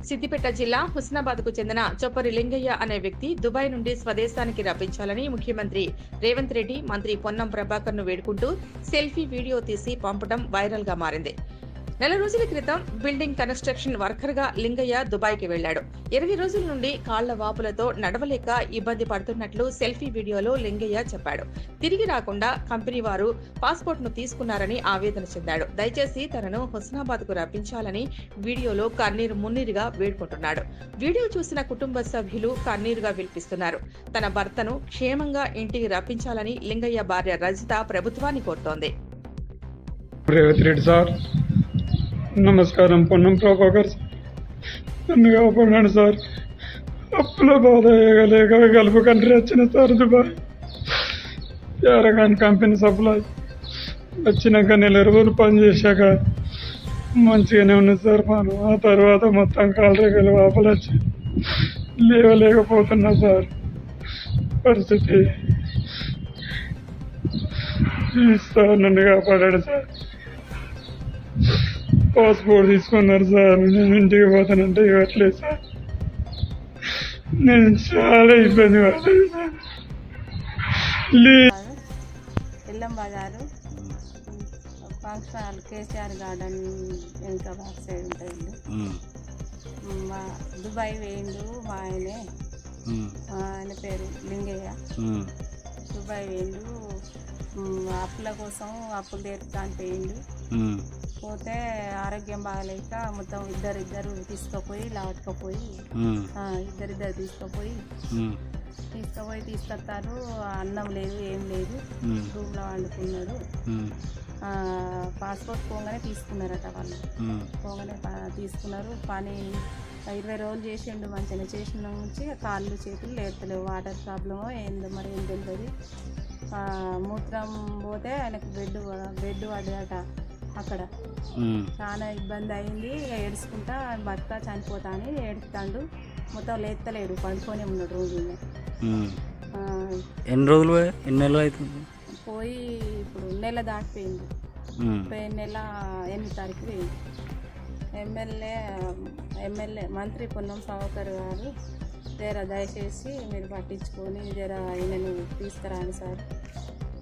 సిద్దిపేట జిల్లా హుస్నాబాద్కు చెందిన చొప్పరి లింగయ్య అనే వ్యక్తి దుబాయ్ నుండి స్వదేశానికి రప్పించాలని ముఖ్యమంత్రి రేవంత్ రెడ్డి మంత్రి పొన్నం ప్రభాకర్ను వేడుకుంటూ సెల్ఫీ వీడియో తీసి పంపడం వైరల్గా మారింది. నెల రోజుల క్రితం బిల్డింగ్ కన్స్ట్రక్షన్ వర్కర్గా లింగయ్య దుబాయ్కి వెళ్లాడు. 20 రోజుల నుండి కాళ్ల వాపులతో నడవలేక ఇబ్బంది పడుతున్నట్లు సెల్ఫీ వీడియోలో లింగయ్య చెప్పాడు. తిరిగి రాకుండా కంపెనీ వారు పాస్పోర్ట్ను తీసుకున్నారని ఆవేదన చెందాడు. దయచేసి తనను హుస్నాబాద్కు రప్పించాలని వీడియోలో కన్నీరు మున్నీరుగా వేడుకుంటున్నాడు. వీడియో చూసిన కుటుంబ సభ్యులు కన్నీరుగా విల్పిస్తున్నారు. తన భర్తను క్షేమంగా ఇంటికి రప్పించాలని లింగయ్య భార్య రజిత ప్రభుత్వాన్ని కోరుతోంది. రేవంత్ రెడ్డి సార్, నమస్కారం. పొన్నం ప్రభాకర్ నన్ను కాపాడాను సార్. అప్పుల బాధ లేక గల్ఫ్ కంట్రీ వచ్చిన sir Dubai. Paragon company supply వచ్చినాక నెల రోజులు పని చేశాక మంచిగానే ఉన్నది సార్. మనం ఆ తర్వాత మొత్తం కాలరేగలు వాపలు వచ్చి లేవలేకపోతున్నా సార్. పరిస్థితి సార్ నన్ను కాపాడాడు సార్. పాస్పోర్ట్ తీసుకున్నారు సార్. నేను ఇంటికి పోతానంటే ఇవ్వట్లేదు సార్. నేను చాలా ఇబ్బంది పడతాను సార్. ఇల్లం బజారు ఫంక్షన్ కేసీఆర్ గార్డెన్ వెనుక బాక్ సైడ్ ఉంటుంది. మా దుబాయ్ వేయండు మా ఆయన పేరు లింగయ్య. దుబాయ్ వేయండు అప్పుల కోసం అప్పులు తీర్చడానికి వేయండు. పోతే ఆరోగ్యం బాగాలేక మొత్తం ఇద్దరు తీసుకుపోయి లావట్టుకుపోయి ఇద్దరు తీసుకొస్తారు. అన్నం లేదు, ఏం లేదు, రూమ్లో వండుకున్నాడు. పాస్పోర్ట్ పోగానే తీసుకున్నారట వాళ్ళు. పోగానే తీసుకున్నారు. పని 20 రోజులు చేసిండు. మంచిగా చేసిన నుంచి కాళ్ళు చేతులు లేస్తలేవు. వాటర్ ప్రాబ్లమో ఏందో మరి ఏం తెలియదు. మూత్రం పోతే ఆయనకు బెడ్ పడ్డదట. అక్కడ చాలా ఇబ్బంది అయింది. ఏడుచుకుంటా భర్త చనిపోతా అని ఏడుస్తాడు. మొత్తం లేస్తలేడు, పడుకొని ఉన్నాడు రోజునే. ఎన్ని రోజులు ఎన్ని నెలలు అవుతుంది? పోయి ఇప్పుడు నెల దాటిపోయింది. నెల 8 తారీఖు పోయింది. ఎమ్మెల్యే మంత్రి పొన్నం ప్రభాకర్ గారు జర దయచేసి మీరు పట్టించుకొని జర ఆయనను తీసుకురాని సార్.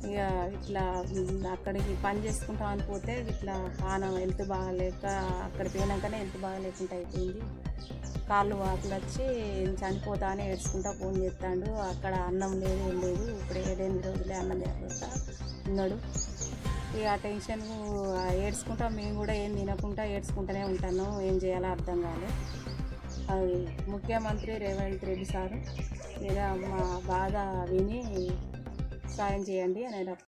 ఇక ఇట్లా అక్కడికి పని చేసుకుంటామని పోతే ఇట్లా పానం హెల్త్ బాగాలేక అక్కడ పోయినాకనే హెల్త్ బాగాలేకుండా అయిపోయింది. కాళ్ళు వాపులు వచ్చి చనిపోతా అని ఏడ్చుకుంటా ఫోన్ చేస్తాడు. అక్కడ అన్నం లేదు, ఏం లేదు. ఇప్పుడు 7-8 రోజులే అన్నం లేకుండా ఉన్నాడు. ఇక ఆ టెన్షన్ ఏడ్చుకుంటా మేము కూడా ఏం తినకుండా ఏడ్చుకుంటూనే ఉంటాను. ఏం చేయాలో అర్థం కాలేదు. అది ముఖ్యమంత్రి రేవంత్ రెడ్డి సారు ఇక మా బాధ విని సాయం చేయండి అని